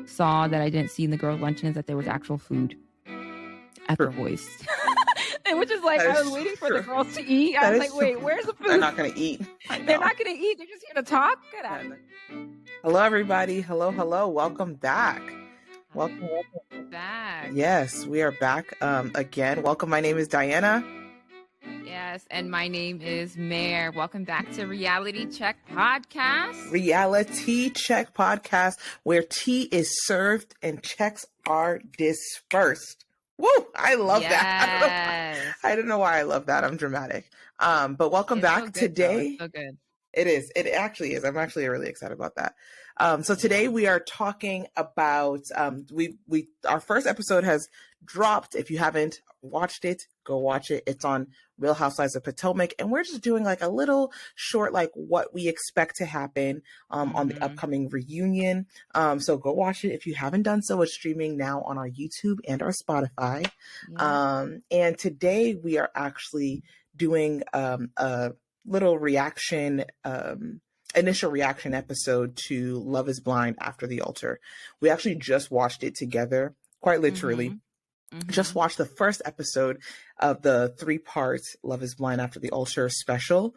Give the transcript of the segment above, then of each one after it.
saw that I didn't see in the girls' luncheon is that there was actual food at the voice. Which is like, I was waiting for the girls to eat. I was like, wait, where's the food? They're not going to eat. They're not going to eat. They're just here to talk. Get out of here. Hello, everybody. Hello. Welcome back. Welcome back. Yes, we are back again. Welcome. My name is Diana. Yes, and my name is Mare. Welcome back to Reality Check Podcast. Reality Check Podcast, where tea is served and checks are dispersed. Woo! I love that. I don't know why I love that. I'm dramatic. But welcome back so today. So good. It is. It actually is. I'm actually really excited about that. So today we are talking about our first episode has dropped. If you haven't watched it, go watch it. It's on Real Housewives of Potomac, and we're just doing like a little short, like what we expect to happen on the upcoming reunion. So go watch it if you haven't done so. It's streaming now on our YouTube and our Spotify. Yeah. And today we are actually doing a little reaction, initial reaction episode to Love is Blind After the Altar. We actually just watched it together, quite literally. Just watched the first episode of the 3-part Love is Blind After the Altar special.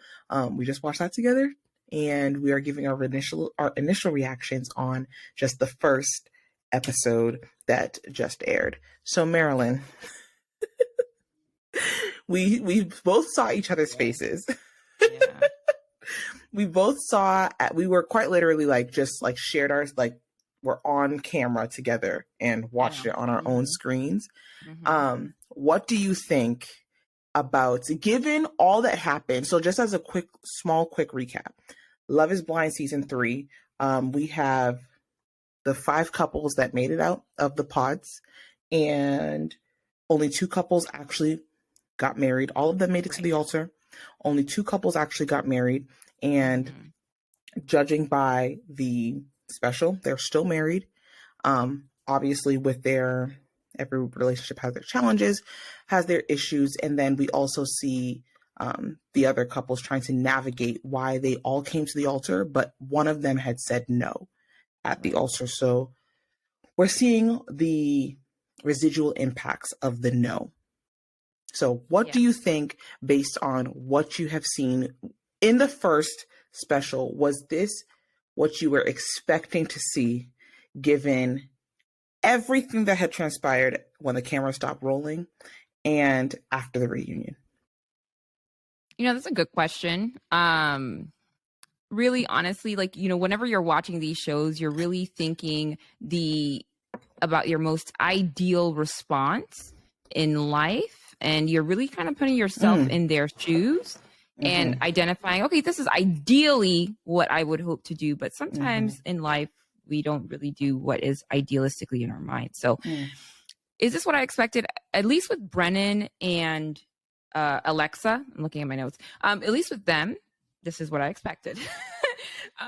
We just watched that together, and we are giving our initial reactions on just the first episode that just aired. So Marilyn, we both saw each other's faces. Yeah. We both saw, we were quite literally shared our, we're on camera together and watched it on our own screens. What do you think about, given all that happened? So just as a quick recap, Love is Blind season 3, we have the 5 couples that made it out of the pods, and only 2 couples actually got married. All of them made it to the altar. Only 2 couples actually got married, and judging by the special, they're still married. Obviously, with every relationship has their challenges, has their issues, and then we also see the other couples trying to navigate why they all came to the altar, but one of them had said no at the altar. So we're seeing the residual impacts of the no. So what do you think, based on what you have seen in the first special, was this what you were expecting to see, given everything that had transpired when the camera stopped rolling and after the reunion? You know, that's a good question. Really, honestly, whenever you're watching these shows, you're really thinking about your most ideal response in life. And you're really kind of putting yourself in their shoes and identifying, okay, this is ideally what I would hope to do. But sometimes in life, we don't really do what is idealistically in our mind. So is this what I expected? At least with Brennan and Alexa, I'm looking at my notes. At least with them, this is what I expected.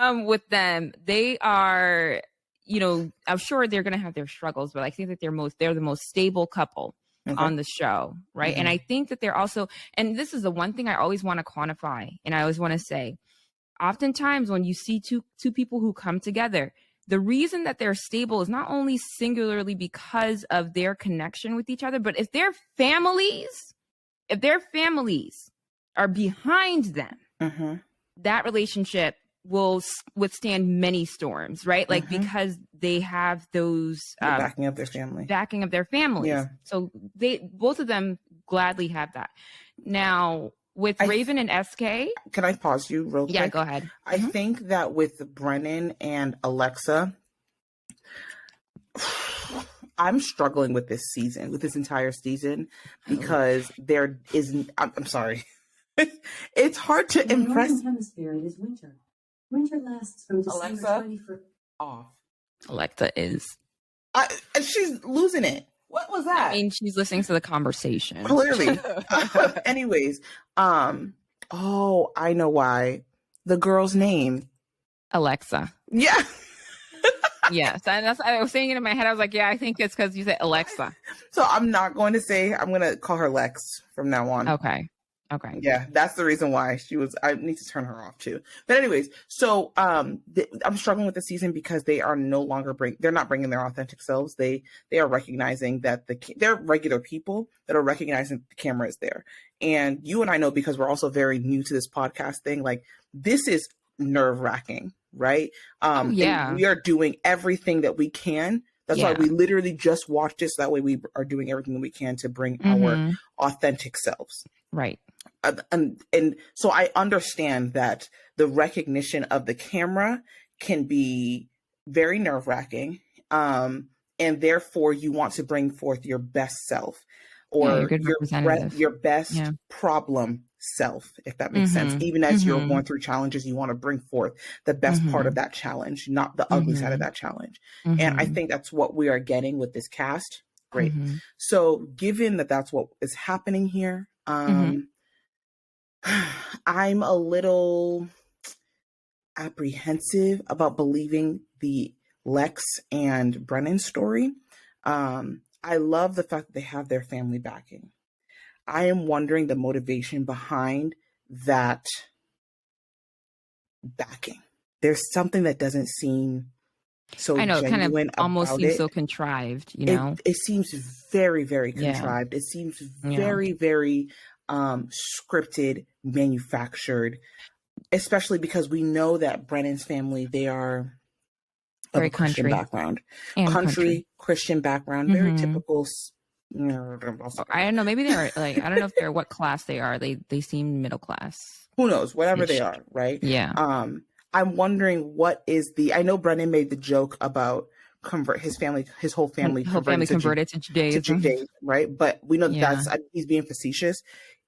With them, they are, I'm sure they're going to have their struggles, but I think that they're the most stable couple on the show, right? And I think that they're also, and this is the one thing I always want to quantify, and I always want to say, oftentimes when you see two people who come together, the reason that they're stable is not only singularly because of their connection with each other, but if their families are behind them, that relationship will withstand many storms, right? Because they have those backing of their families. Yeah. So both of them gladly have that. Now with Raven and SK, can I pause you real quick? Yeah, go ahead. I think that with Brennan and Alexa, I'm struggling with this entire season, because there isn't. I'm sorry. It's hard to impress. In the Northern Hemisphere, it is winter. Winter lasts from December 21st. Off. Alexa is. She's losing it. What was that? I mean, she's listening to the conversation. Clearly. Anyways, oh, I know why. The girl's name. Alexa. Yeah. Yes. And I was saying it in my head. I was like, yeah, I think it's because you said Alexa. So I'm not going to say, I'm going to call her Lex from now on. Okay. Okay. Yeah, that's the reason why she was. I need to turn her off too. But anyways, so I'm struggling with the season because they are no longer they're not bringing their authentic selves. They are recognizing that they're regular people that are recognizing the camera is there. And you and I know, because we're also very new to this podcast thing, like this is nerve-wracking, right? Yeah. And we are doing everything that we can. That's why we literally just watched it. So that way we are doing everything that we can to bring our authentic selves. Right. And so I understand that the recognition of the camera can be very nerve-wracking, and therefore you want to bring forth your best self, or your best problem self, if that makes sense. Even as you're going through challenges, you want to bring forth the best part of that challenge, not the ugly side of that challenge. And I think that's what we are getting with this cast. Great. So given that that's what is happening here, I'm a little apprehensive about believing the Lex and Brennan story. I love the fact that they have their family backing. I am wondering the motivation behind that backing. There's something that doesn't seem so genuine, kind of almost seems so contrived, you know? It seems very, very contrived. It seems very, very scripted, manufactured, especially because we know that Brennan's family, they are very of a Christian background, Christian background, very typical. I don't know. Maybe they're like, I don't know if they're what class they are. They seem middle class. Who knows? Whatever they are, right? Yeah. I'm wondering I know Brennan made the joke about his whole family converted to Judaism, right? But we know he's being facetious,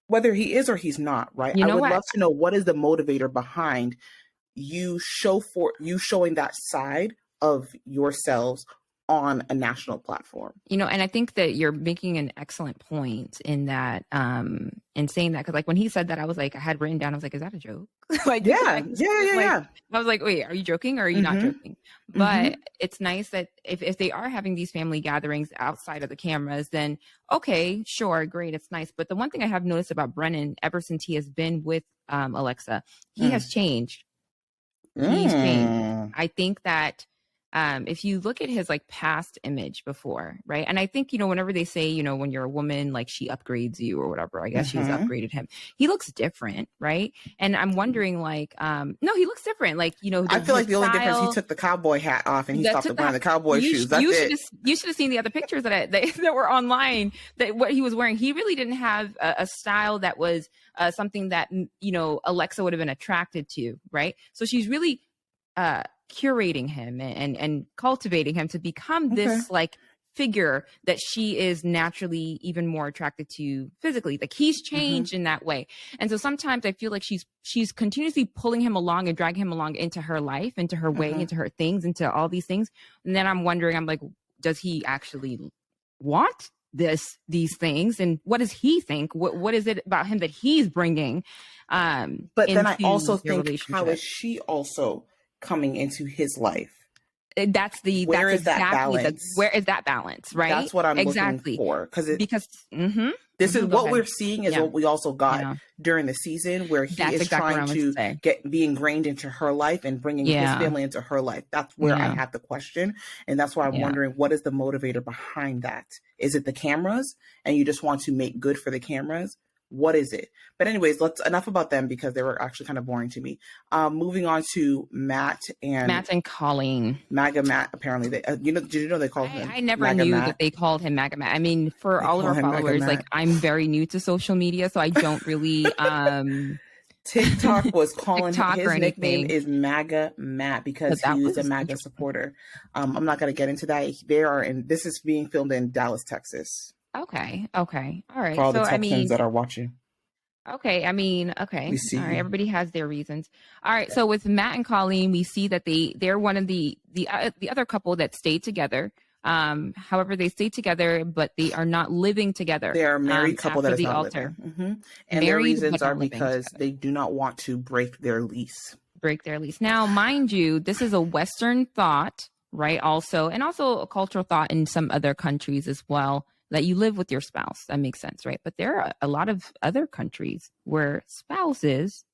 whether he is or he's not, right? I would love to know what is the motivator behind you showing that side of yourselves on a national platform. You know, and I think that you're making an excellent point in that, in saying that, because like when he said that, I was like, I had written down, I was like, is that a joke? Like, yeah. I was like, wait, are you joking or are you not joking? But it's nice that if they are having these family gatherings outside of the cameras, then okay, sure, great, it's nice. But the one thing I have noticed about Brennan ever since he has been with Alexa, he has changed. He's changed. I think that if you look at his like past image before, right? And I think, you know, whenever they say, you know, when you're a woman, like she upgrades you or whatever, I guess she's upgraded him. He looks different, right? And I'm wondering like, no, he looks different. Like, you know, I feel like the only difference, he took the cowboy hat off and he stopped wearing the cowboy shoes. That's it. You should have seen the other pictures that were online, that what he was wearing. He really didn't have a style that was something that, you know, Alexa would have been attracted to, right? So she's really curating him and cultivating him to become this like figure that she is naturally even more attracted to physically. Like he's changed in that way. And so sometimes I feel like she's continuously pulling him along and dragging him along into her life, into her way, into her things, into all these things. And then I'm wondering, I'm like, does he actually want these things? And what does he think? What is it about him that he's bringing? But then I also think, how is she also coming into his life? Where is that balance, right? That's what I'm looking for, this is what we're seeing is what we also got during the season, where he is trying to be ingrained into her life and bringing his family into her life. That's where I have the question, and that's why I'm wondering, what is the motivator behind that? Is it the cameras and you just want to make good for the cameras? What is it? But anyways, enough about them because they were actually kind of boring to me. Moving on to Matt and Colleen. MAGA Matt, apparently did you know they called him? I never knew that they called him MAGA Matt. I mean, for all of our followers, like I'm very new to social media, so I don't really TikTok was calling his nickname is MAGA Matt because he was a MAGA supporter. I'm not going to get into that. This is being filmed in Dallas, Texas. Okay. All right. For all the Texans that are watching. Okay. We see. All right. Everybody has their reasons. All right. So with Matt and Colleen, we see that they're one of the other couple that stayed together. However, they stay together, but they are not living together. They are a married couple that is not living. And their reasons are because they do not want to break their lease. Now, mind you, this is a Western thought, right? Also a cultural thought in some other countries as well. that you live with your spouse. That makes sense, right? But there are a lot of other countries where spouses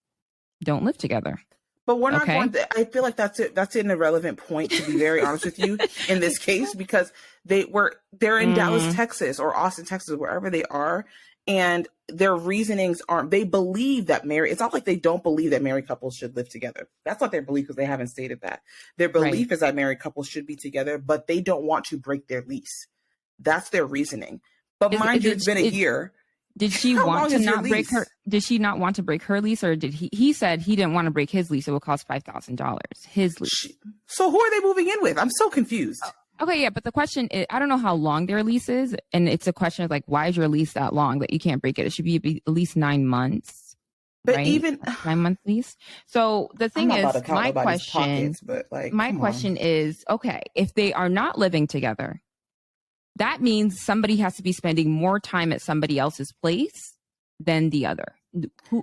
don't live together. But we're not going to, I feel like that's an irrelevant point, to be very honest with you, in this case, because they're in Dallas, Texas, or Austin, Texas, wherever they are. And their reasonings they believe that it's not like they don't believe that married couples should live together. That's not their belief, because they haven't stated that. Their belief is that married couples should be together, but they don't want to break their lease. That's their reasoning. But mind you, it's been a year. Did she want to not break her? Did she not want to break her lease, or did he said he didn't want to break his lease? It would cost $5,000. His lease. So who are they moving in with? I'm so confused. Okay, yeah, but the question is, I don't know how long their lease is, and it's a question of like, why is your lease that long that you can't break it? It should be at least 9 months. But right? even 9-month lease. So the thing is, my question is, okay, if they are not living together, that means somebody has to be spending more time at somebody else's place than the other.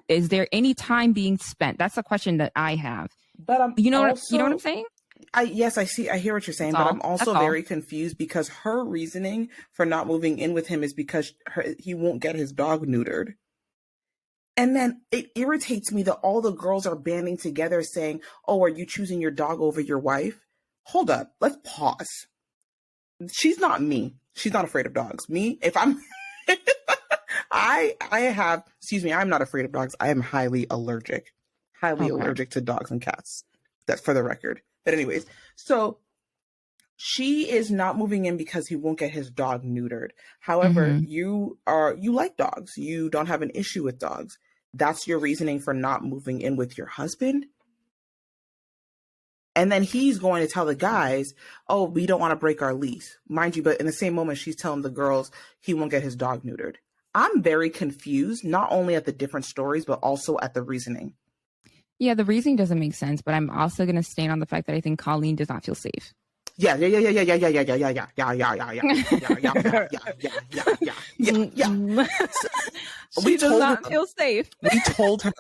Is there any time being spent? That's a question that I have. But you know what I'm saying? Yes, I hear what you're saying, but I'm also very confused because her reasoning for not moving in with him is because he won't get his dog neutered. And then it irritates me that all the girls are banding together saying, "Oh, are you choosing your dog over your wife?" Hold up, let's pause. She's not me. She's not afraid of dogs. Me, if I'm, I'm not afraid of dogs. I am highly allergic to dogs and cats. That's for the record. But anyways, so she is not moving in because he won't get his dog neutered. However, you like dogs. You don't have an issue with dogs. That's your reasoning for not moving in with your husband? And then he's going to tell the guys, "Oh, we don't want to break our lease." Mind you, but in the same moment, she's telling the girls he won't get his dog neutered. I'm very confused, not only at the different stories, but also at the reasoning. Yeah, the reasoning doesn't make sense, but I'm also going to stand on the fact that I think Colleen does not feel safe. Yeah. She does not feel safe. We told her,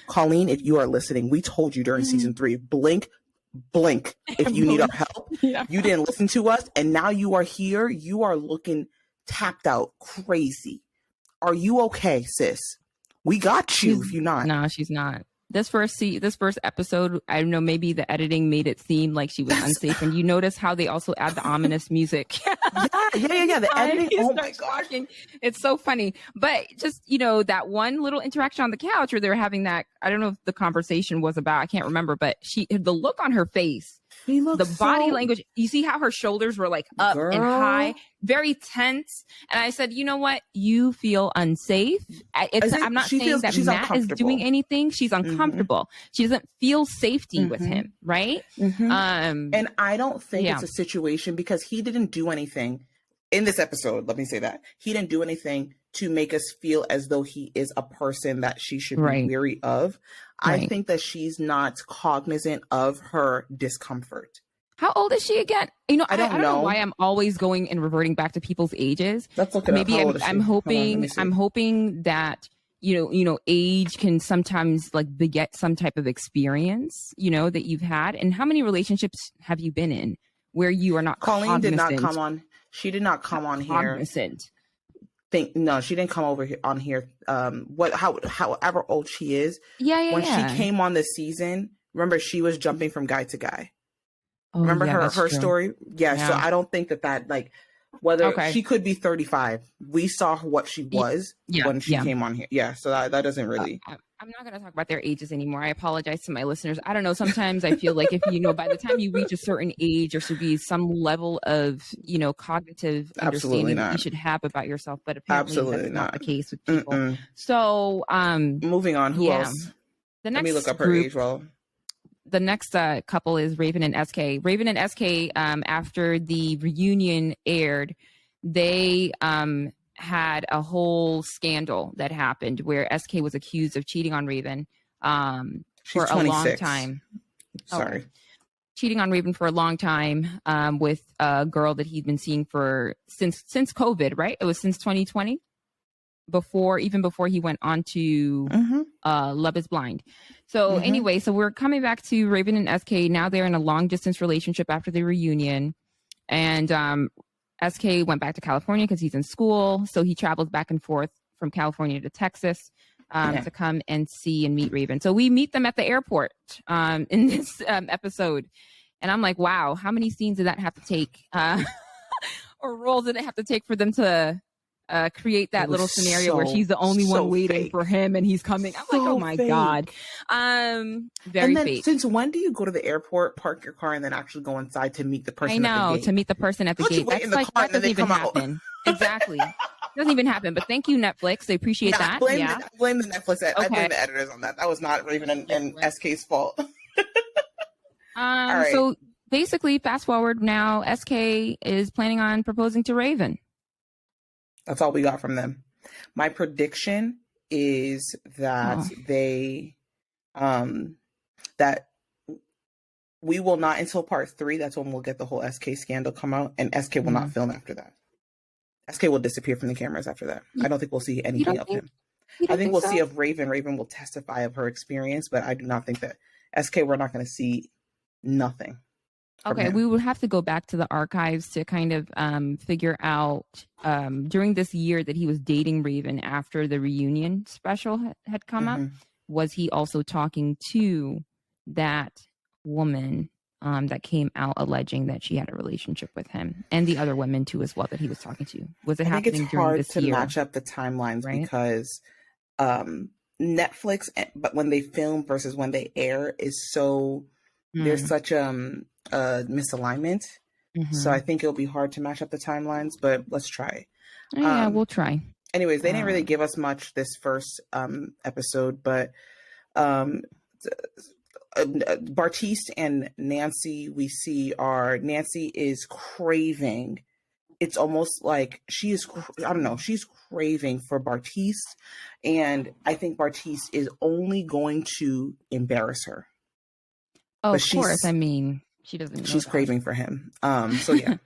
Colleen, if you are listening, we told you during season 3, blink if you need our help. Yeah. You didn't listen to us, and now you are here. You are looking tapped out, crazy. Are you okay, sis? We got you. If you're not, no, she's not. This first episode, I don't know, maybe the editing made it seem like she was unsafe. And you notice how they also add the ominous music. Yeah. The editing, oh my gosh. It's so funny. But just, that one little interaction on the couch where they were having that, I don't know if the conversation was about, I can't remember, but the look on her face, the body language, you see how her shoulders were like up and high, very tense. And I said, you know what? You feel unsafe. I'm not saying that Matt is doing anything. She's uncomfortable. She doesn't feel safety with him, right? And I don't think it's a situation because he didn't do anything in this episode. Let me say that. He didn't do anything to make us feel as though he is a person that she should be weary of. I think that she's not cognizant of her discomfort. How old is she again? I don't know why I'm always going and reverting back to people's ages. Let's look at maybe I'm hoping that age can sometimes like beget some type of experience, that you've had. And how many relationships have you been in where you are not Colleen did not come on. She did not come on here. No, she didn't come over here on here. However old she is. When she came on this season, remember she was jumping from guy to guy. Remember her story? Yeah. So I don't think that like whether she could be 35. We saw what she was when she came on here. Yeah. So that doesn't really. I'm not going to talk about their ages anymore. I apologize to my listeners. I don't know. Sometimes I feel like if by the time you reach a certain age, there should be some level of, cognitive understanding that you should have about yourself. But apparently that's not the case with people. So, moving on. Who else? The next Let me look up her age. Well, the next couple is Raven and SK. Raven and SK, after the reunion aired, they had a whole scandal that happened where SK was accused of cheating on Raven for a long time. Sorry. Okay. Cheating on Raven for a long time with a girl that he'd been seeing since COVID, right? It was since 2020, before he went on to Love is Blind. So anyway, so we're coming back to Raven and SK. Now they're in a long distance relationship after the reunion. And SK went back to California because he's in school. So he travels back and forth from California to Texas to come and see and meet Raven. So we meet them at the airport in this episode. And I'm like, wow, how many scenes did that have to take? Or roles did it have to take for them to create that little scenario where she's the only one waiting for him and he's coming? I'm like, oh my God. Very and then, fake. Since when do you go to the airport, park your car, and then actually go inside to meet the person at the gate? To meet the person at the gate. That's like, that doesn't even happen. Exactly. Doesn't even happen. But thank you, Netflix. They appreciate that. Blame the Netflix. I blame the editors on that. That was not Raven and SK's fault. Right. So basically, fast forward now, SK is planning on proposing to Raven. That's all we got from them. My prediction is that they, that we will not until part 3. That's when we'll get the whole SK scandal come out, and SK will not film after that. SK will disappear from the cameras after that. I don't think we'll see anything of him. I think we'll see of Raven. Raven will testify of her experience, but I do not think that SK, we're not going to see nothing. Okay, we would have to go back to the archives to kind of figure out during this year that he was dating Raven after the reunion special had come up, was he also talking to that woman that came out alleging that she had a relationship with him, and the other women too as well that he was talking to? Was it happening during this year? I think it's hard to match up the timelines, right? Because Netflix, but when they film versus when they air is so there's such misalignment. So I think it'll be hard to match up the timelines, but let's try. Yeah, we'll try. Anyways, they didn't really give us much this first episode, but Bartiste and Nancy, we see Nancy is craving. It's almost like she's craving for Bartiste, and I think Bartiste is only going to embarrass her. Oh, of course. I mean, she doesn't know she's that. craving for him. So yeah.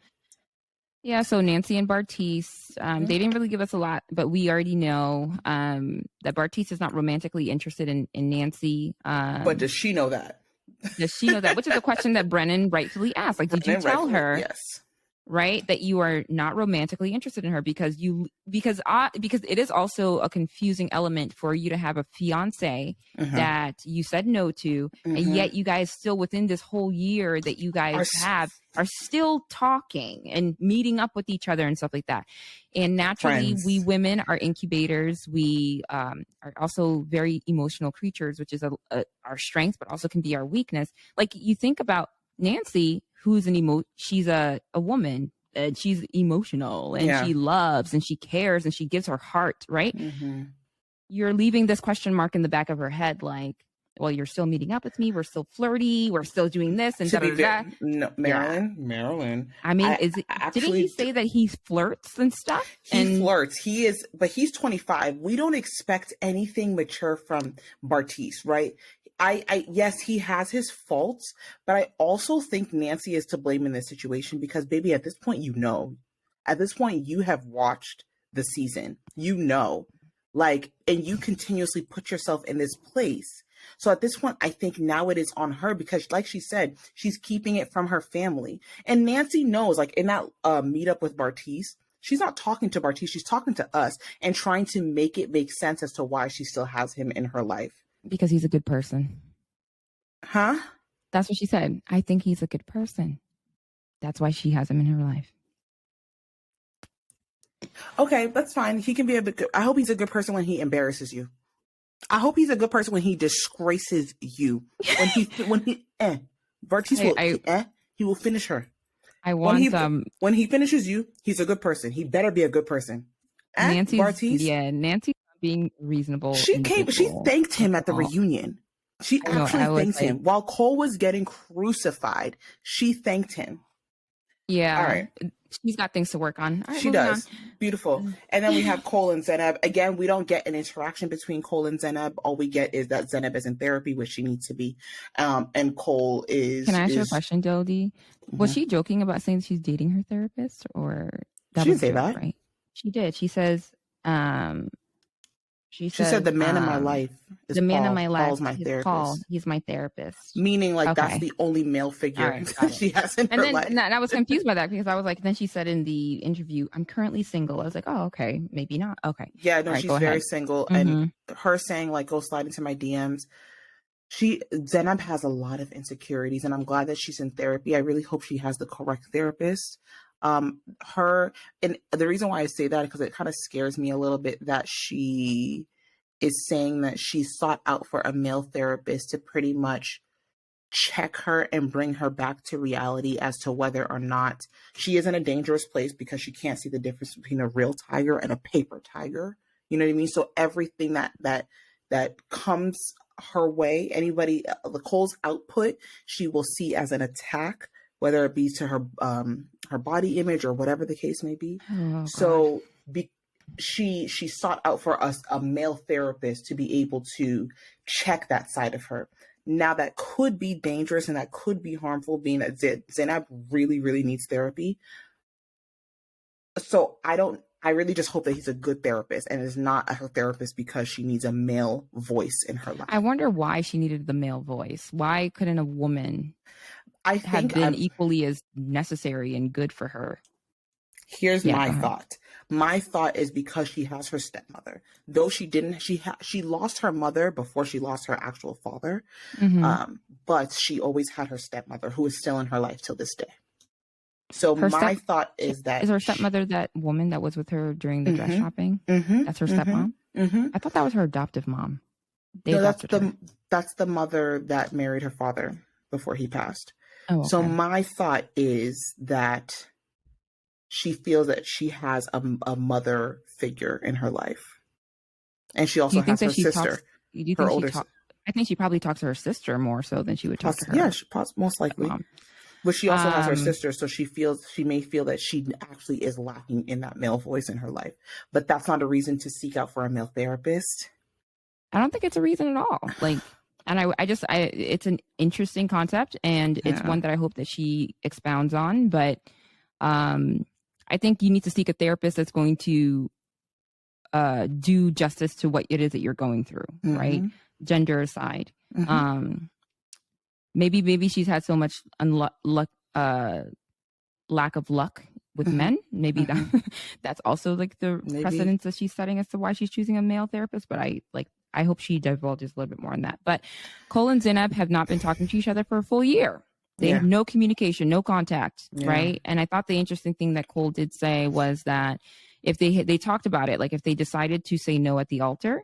Yeah, so Nancy and Bartiste, they didn't really give us a lot, but we already know that Bartiste is not romantically interested in Nancy. But does she know that? Does she know that? Which is a question that Brennan rightfully asked. Like, did you tell her? Yes. Right, that you are not romantically interested in her because it is also a confusing element for you to have a fiance that you said no to, and yet you guys still within this whole year that you guys are still talking and meeting up with each other and stuff like that. And naturally, we women are incubators. We are also very emotional creatures, which is our strength, but also can be our weakness. Like, you think about Nancy, who's she's a woman, and she's emotional, and she loves and she cares and she gives her heart, right? You're leaving this question mark in the back of her head, like, well, you're still meeting up with me, we're still flirty, we're still doing this and no, Marilyn. I mean, didn't he say that he flirts and stuff? He flirts. But he's 25. We don't expect anything mature from Bartiste, right? Yes, he has his faults, but I also think Nancy is to blame in this situation because, baby, at this point, at this point, you have watched the season, and you continuously put yourself in this place. So at this point, I think now it is on her because, like she said, she's keeping it from her family. And Nancy knows, like in that meetup with Bartiste, she's not talking to Bartiste, she's talking to us and trying to make it make sense as to why she still has him in her life. Because he's a good person. Huh? That's what she said. I think he's a good person. That's why she has him in her life. Okay, that's fine. He can be I hope he's a good person when he embarrasses you. I hope he's a good person when he disgraces you. Bartiste he will finish her. When he finishes you, he's a good person. He better be a good person. Nancy's being reasonable. She thanked him at the reunion. She actually thanked him while Cole was getting crucified. She thanked him. Yeah. All right. She's got things to work on. She does. Beautiful. And then we have Cole and Zeneb. Again, we don't get an interaction between Cole and Zeneb. All we get is that Zeneb is in therapy, which she needs to be. And Cole is... Can I ask you a question, Dodie? Was she joking about saying she's dating her therapist? Or she didn't say that. Right? She did. She says... She She said says, the man in my life is the man in Paul. my life Paul's my is therapist. Paul. He's my therapist. Meaning, like, that's Okay. the only male All figure right, got it. she has in And her then life. and I was confused by that because I was like, then she said in the interview, I'm currently single. I was like, oh, okay, maybe not. Okay. Yeah, no, All right, she's go very ahead. single. Mhm. And her saying, like, go slide into my DMs. Zainab has a lot of insecurities, and I'm glad that she's in therapy. I really hope she has the correct therapist. And the reason why I say that is because it kind of scares me a little bit that she is saying that she sought out for a male therapist to pretty much check her and bring her back to reality as to whether or not she is in a dangerous place because she can't see the difference between a real tiger and a paper tiger. You know what I mean? So everything that comes her way, anybody, the Cole's output, she will see as an attack, whether it be to her body image or whatever the case may be. Oh, So she sought out for us a male therapist to be able to check that side of her. Now that could be dangerous and that could be harmful, being that Zainab really, really needs therapy. So I really just hope that he's a good therapist and is not a therapist because she needs a male voice in her life. I wonder why she needed the male voice. Why couldn't a woman have been equally as necessary and good for her? Here's my thought. My thought is because she has her stepmother. Though she didn't, she lost her mother before she lost her actual father. But she always had her stepmother, who is still in her life till this day. So my thought is that is her stepmother that woman that was with her during the dress shopping? That's her stepmom. I thought that was her adoptive mom. No, that's the mother that married her father before he passed. Oh, okay. So my thought is that she feels that she has a mother figure in her life, and she also has her sister. Her older sister. I think she probably talks to her sister more so than she would talk to her. Yeah, most likely. But she also has her sister, so she may feel that she actually is lacking in that male voice in her life. But that's not a reason to seek out for a male therapist. I don't think it's a reason at all. Like, and it's an interesting concept, and it's one that I hope that she expounds on. But I think you need to seek a therapist that's going to do justice to what it is that you're going through, right? Gender aside. Maybe she's had so much lack of luck with men. Maybe that's also like the precedence that she's setting as to why she's choosing a male therapist. But I hope she divulges a little bit more on that. But Cole and Zainab have not been talking to each other for a full year. They have no communication, no contact, right? And I thought the interesting thing that Cole did say was that if they talked about it, like if they decided to say no at the altar,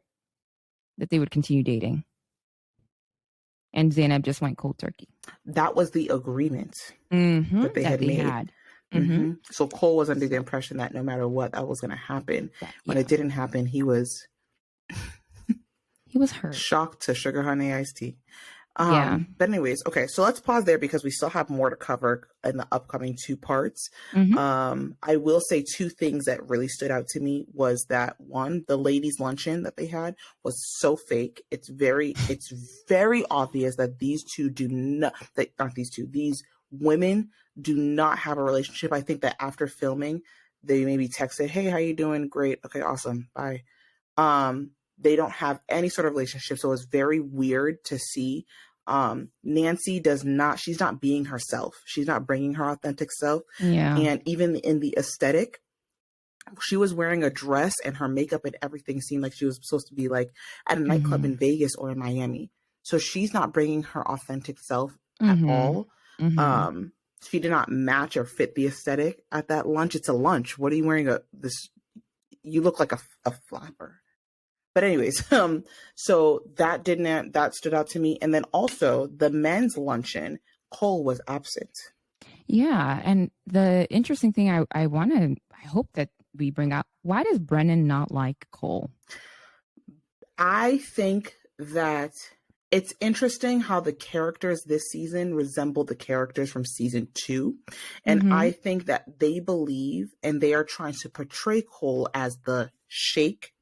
that they would continue dating. And Zainab just went cold turkey. That was the agreement that they had made. So Cole was under the impression that no matter what, that was going to happen. When it didn't happen, he was hurt, shocked to sugar honey iced tea. But anyways, okay, so let's pause there because we still have more to cover in the upcoming 2 parts. I will say 2 things that really stood out to me was that, one, the ladies' luncheon that they had was so fake. It's very obvious that these women do not have a relationship. I think that after filming, they maybe texted, "Hey, how you doing? Great. Okay, awesome. Bye." They don't have any sort of relationship. So it's very weird to see. Nancy she's not being herself. She's not bringing her authentic self. Yeah. And even in the aesthetic, she was wearing a dress and her makeup and everything seemed like she was supposed to be like at a nightclub in Vegas or in Miami. So she's not bringing her authentic self at all. She did not match or fit the aesthetic at that lunch. It's a lunch. What are you wearing? You look like a flapper. But anyways, so that stood out to me. And then also the men's luncheon, Cole was absent. Yeah. And the interesting thing I hope that we bring up, why does Brennan not like Cole? I think that it's interesting how the characters this season resemble the characters from season 2. And I think that they believe and they are trying to portray Cole as the Sheik.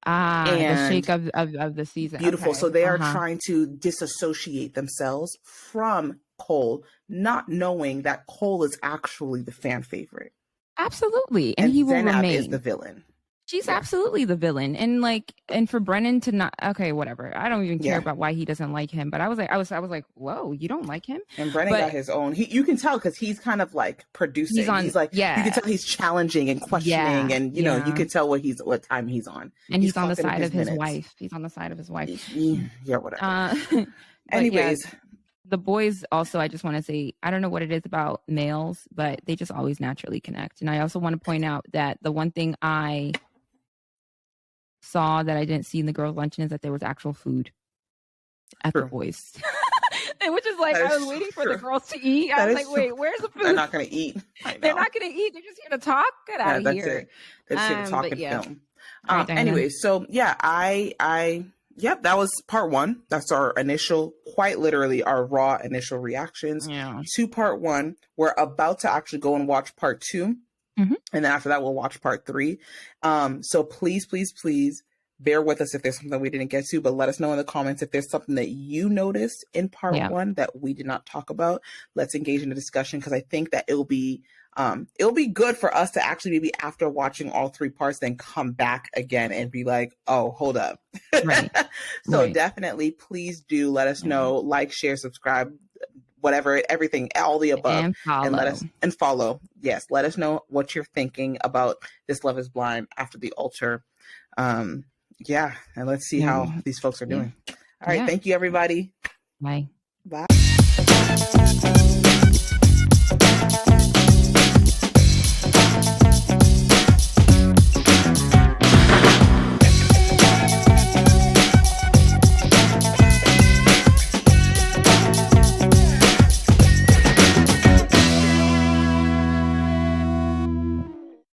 The Sheik of the season. Beautiful. Okay. So they are trying to disassociate themselves from Cole, not knowing that Cole is actually the fan favorite. Absolutely. And he will Zainab remain. is the villain. She's Yeah. absolutely the villain. And for Brennan to not, okay, whatever. I don't even care Yeah. about why he doesn't like him. But I was like, whoa, you don't like him? And Brennan But got his own. You can tell because he's kind of like producing. He's like, yeah. you can tell he's challenging and questioning, Yeah, and you know, you can tell what time he's on. And he's on the side of his minutes. wife. He's on the side of his wife. Yeah, whatever. But Anyways, yeah, the boys also, I just want to say, I don't know what it is about males, but they just always naturally connect. And I also want to point out that the one thing I saw that I didn't see in the girls' luncheon is that there was actual food at the boys. Which is like, I was waiting for the girls to eat. I was like, wait, where's the food? They're not going to eat. They're not going to eat. They're just here to talk. Get out of that's here. It. They're just here to talk and film. Right, anyway, so yeah, yep, that was part one. That's our initial, quite literally our raw initial reactions to part one. We're about to actually go and watch part two. Mm-hmm. And then after that, we'll watch part three. So please, please, please bear with us if there's something we didn't get to, but let us know in the comments if there's something that you noticed in part one that we did not talk about. Let's engage in a discussion, because I think that it'll be good for us to actually maybe after watching all three parts, then come back again and be like, oh, hold up. Right. So definitely, please do let us know, like, share, subscribe, whatever, everything, all the above, and follow. Yes. Let us know what you're thinking about this Love is Blind After the Altar. Yeah. And let's see how these folks are doing. All right. Thank you, everybody. Bye. Bye.